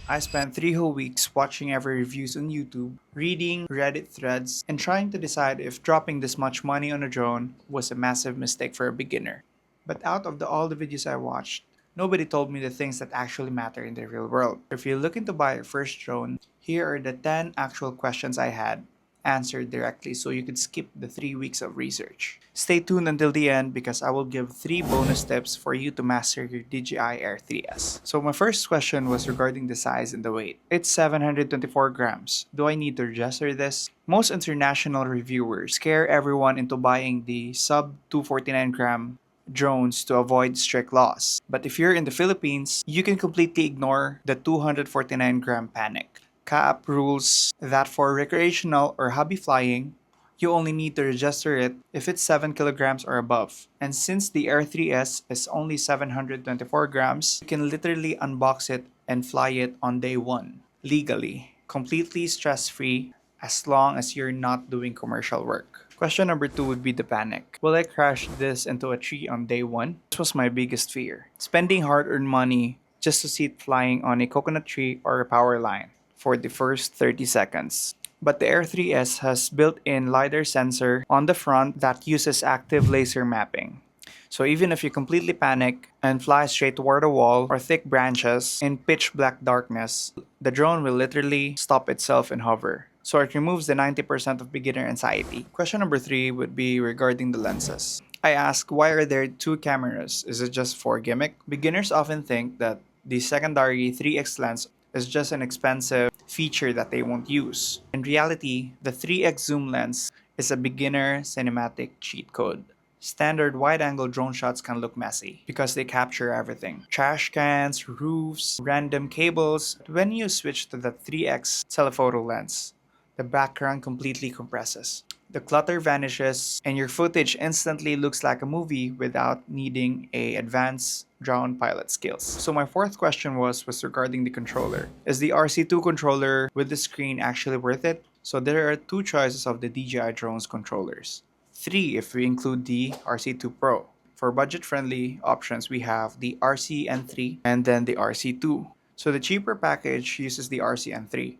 I spent 3 whole weeks watching every reviews on YouTube, reading Reddit threads, and trying to decide if dropping this much money on a drone was a massive mistake for a beginner. But out of all the videos I watched, nobody told me the things that actually matter in the real world. If you're looking to buy your first drone, here are the 10 actual questions I had answered directly so you could skip the 3 weeks of research. Stay tuned until the end because I will give 3 bonus tips for you to master your DJI Air 3S. So my first question was regarding the size and the weight. It's 724 grams. Do I need to register this? Most international reviewers scare everyone into buying the sub 249 gram drones to avoid strict laws. But if you're in the Philippines, you can completely ignore the 249-gram panic. CAAP rules that for recreational or hobby flying, you only need to register it if it's 7 kilograms or above. And since the Air 3S is only 724 grams, you can literally unbox it and fly it on day one, legally, completely stress-free as long as you're not doing commercial work. Question number two would be the panic. Will I crash this into a tree on day one? This was my biggest fear. Spending hard earned money just to see it flying on a coconut tree or a power line for the first 30 seconds. But the Air 3S has built-in LiDAR sensor on the front that uses active laser mapping. So even if you completely panic and fly straight toward a wall or thick branches in pitch black darkness, the drone will literally stop itself and hover. So it removes the 90% of beginner anxiety. Question number three would be regarding the lenses. I ask, why are there two cameras? Is it just for gimmick? Beginners often think that the secondary 3x lens is just an expensive feature that they won't use. In reality, the 3x zoom lens is a beginner cinematic cheat code. Standard wide-angle drone shots can look messy because they capture everything. Trash cans, roofs, random cables. When you switch to the 3x telephoto lens, the background completely compresses. The clutter vanishes and your footage instantly looks like a movie without needing a advanced drone pilot skills. So my fourth question was regarding the controller. Is the RC2 controller with the screen actually worth it? So there are two choices of the DJI drones controllers. Three if we include the RC2 Pro. For budget-friendly options, we have the RCN3 and then the RC2. So the cheaper package uses the RCN3,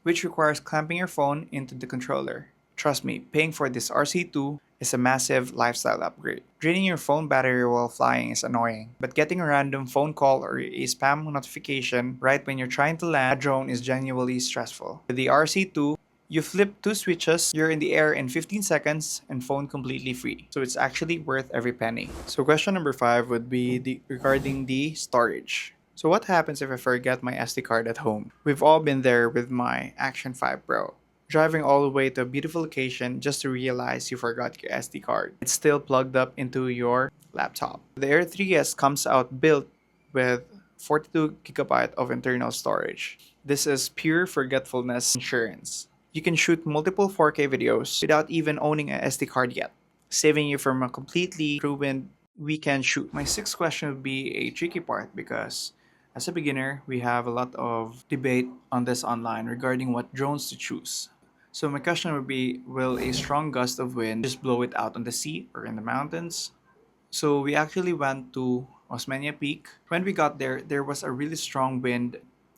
which requires clamping your phone into the controller. Trust me, paying for this RC2 is a massive lifestyle upgrade. Draining your phone battery while flying is annoying, but getting a random phone call or a spam notification right when you're trying to land a drone is genuinely stressful. With the RC2, you flip two switches, you're in the air in 15 seconds, and phone completely free. So it's actually worth every penny. So question number five would be regarding the storage. So what happens if I forget my SD card at home? We've all been there with my Action 5 Pro. Driving all the way to a beautiful location just to realize you forgot your SD card. It's still plugged up into your laptop. The Air 3S comes out built with 42GB of internal storage. This is pure forgetfulness insurance. You can shoot multiple 4K videos without even owning an SD card yet, saving you from a completely ruined weekend shoot. My sixth question would be a tricky part because as a beginner, we have a lot of debate on this online regarding what drones to choose. So my question would be, will a strong gust of wind just blow it out on the sea or in the mountains? So we actually went to Osmeña Peak. When we got there, there was a really strong wind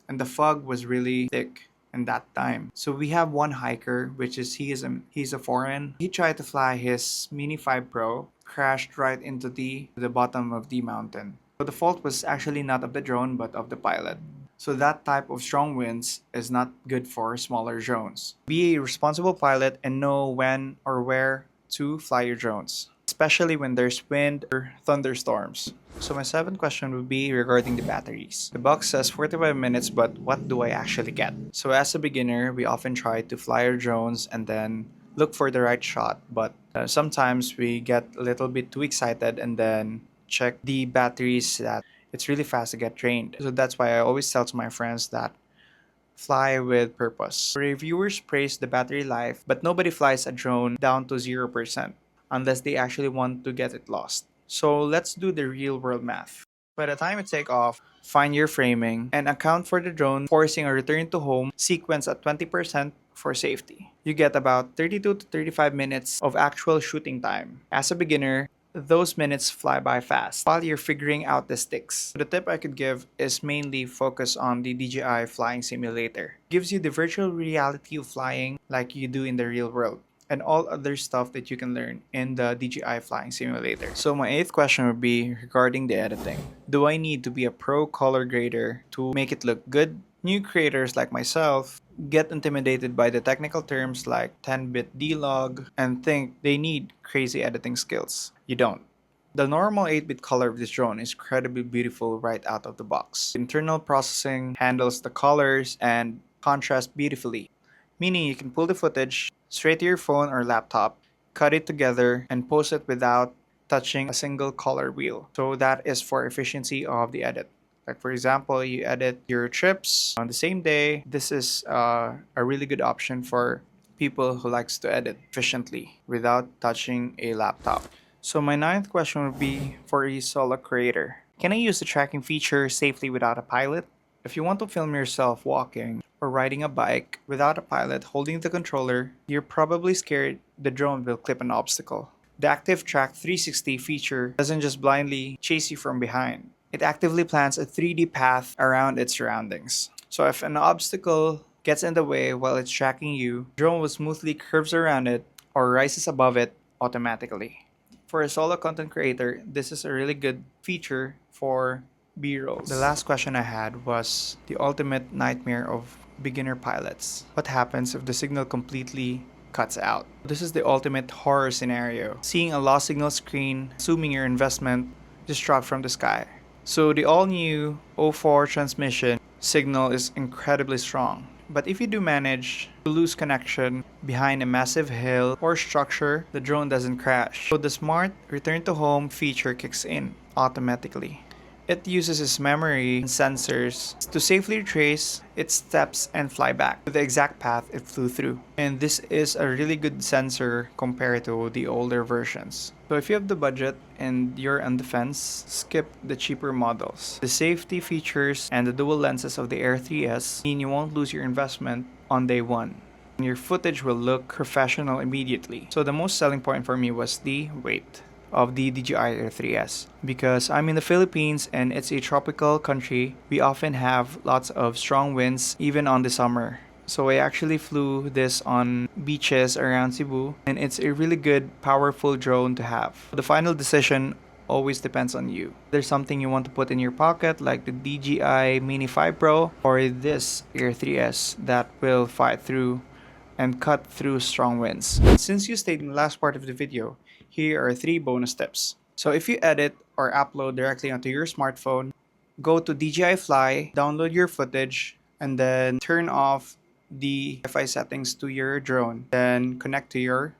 and the fog was really thick in that time. So we have one hiker, which is he's a foreign. He tried to fly his Mini 5 Pro, crashed right into the bottom of the mountain. So the fault was actually not of the drone but of the pilot. So that type of strong winds is not good for smaller drones. Be a responsible pilot and know when or where to fly your drones, especially when there's wind or thunderstorms. So my seventh question would be regarding the batteries. The box says 45 minutes, but what do I actually get? So as a beginner, we often try to fly our drones and then look for the right shot, but sometimes we get a little bit too excited and then check the batteries that it's really fast to get drained. So that's why I always tell to my friends that fly with purpose. Reviewers praise the battery life, but nobody flies a drone down to 0% unless they actually want to get it lost. So let's do the real world math. By the time you take off, find your framing and account for the drone forcing a return to home sequence at 20% for safety. You get about 32 to 35 minutes of actual shooting time. As a beginner, those minutes fly by fast while you're figuring out the sticks. The tip I could give is mainly focus on the DJI flying simulator. It gives you the virtual reality of flying like you do in the real world, and all other stuff that you can learn in the DJI flying simulator. So my eighth question would be regarding the editing. Do I need to be a pro color grader to make it look good? New creators like myself get intimidated by the technical terms like 10-bit D-log and think they need crazy editing skills. You don't. The normal 8-bit color of this drone is incredibly beautiful right out of the box. Internal processing handles the colors and contrast beautifully, meaning you can pull the footage straight to your phone or laptop, cut it together, and post it without touching a single color wheel. So that is for efficiency of the edit. Like for example, you edit your trips on the same day. This is a really good option for people who likes to edit efficiently without touching a laptop. So my ninth question would be for a solo creator. Can I use the tracking feature safely without a pilot? If you want to film yourself walking or riding a bike without a pilot holding the controller, you're probably scared the drone will clip an obstacle. The Active Track 360 feature doesn't just blindly chase you from behind. It actively plans a 3D path around its surroundings. So if an obstacle gets in the way while it's tracking you, the drone will smoothly curves around it or rises above it automatically. For a solo content creator, this is a really good feature for B-rolls. The last question I had was the ultimate nightmare of beginner pilots. What happens if the signal completely cuts out? This is the ultimate horror scenario. Seeing a lost signal screen, assuming your investment just dropped from the sky. So the all-new O4 transmission signal is incredibly strong. But if you do manage to lose connection behind a massive hill or structure, the drone doesn't crash. So the smart return to home feature kicks in automatically. It uses its memory and sensors to safely trace its steps and fly back to the exact path it flew through. And this is a really good sensor compared to the older versions. So if you have the budget and you're on the fence, skip the cheaper models. The safety features and the dual lenses of the Air 3S mean you won't lose your investment on day one. Your footage will look professional immediately. So the most selling point for me was the weight of the DJI Air 3S. Because I'm in the Philippines and it's a tropical country, we often have lots of strong winds even on the summer. So I actually flew this on beaches around Cebu, and it's a really good, powerful drone to have. The final decision always depends on you. There's something you want to put in your pocket like the DJI Mini 5 Pro or this Air 3S that will fight through and cut through strong winds. Since you stayed in the last part of the video, here are 3 bonus tips. So if you edit or upload directly onto your smartphone, go to DJI Fly, download your footage, and then turn off the Wi-Fi settings to your drone. Then connect to your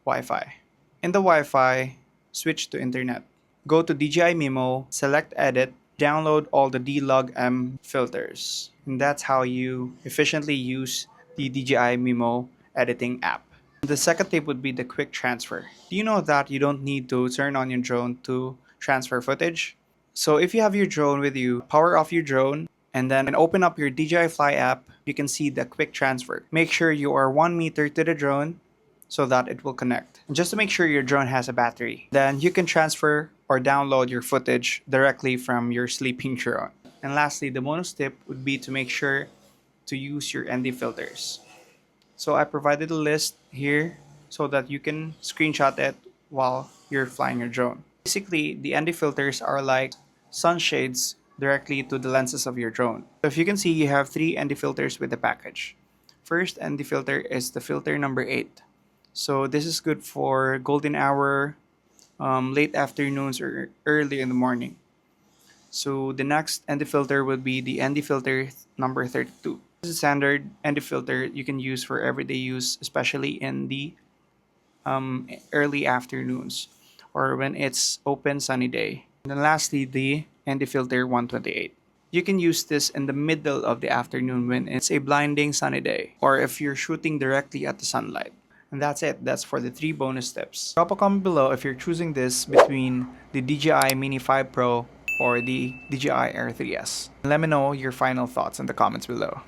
Wi-Fi. In the Wi-Fi, switch to internet. Go to DJI Mimo, select edit, download all the D-Log M filters. And that's how you efficiently use the DJI Mimo editing app. The second tip would be the quick transfer. Do you know that you don't need to turn on your drone to transfer footage? So if you have your drone with you, power off your drone and then open up your DJI Fly app, you can see the quick transfer. Make sure you are 1 meter to the drone so that it will connect. And just to make sure your drone has a battery, then you can transfer or download your footage directly from your sleeping drone. And lastly, the bonus tip would be to make sure to use your ND filters. So I provided a list here so that you can screenshot it while you're flying your drone. Basically, the ND filters are like sunshades directly to the lenses of your drone. So if you can see, you have 3 ND filters with the package. First ND filter is the filter number 8. So this is good for golden hour, late afternoons, or early in the morning. So the next ND filter would be the ND filter number 32. This is a standard ND filter you can use for everyday use, especially in the early afternoons or when it's open sunny day. And then lastly, the ND filter 128. You can use this in the middle of the afternoon when it's a blinding sunny day or if you're shooting directly at the sunlight. And that's it. That's for the 3 bonus tips. Drop a comment below if you're choosing this between the DJI Mini 5 Pro or the DJI Air 3S. Let me know your final thoughts in the comments below.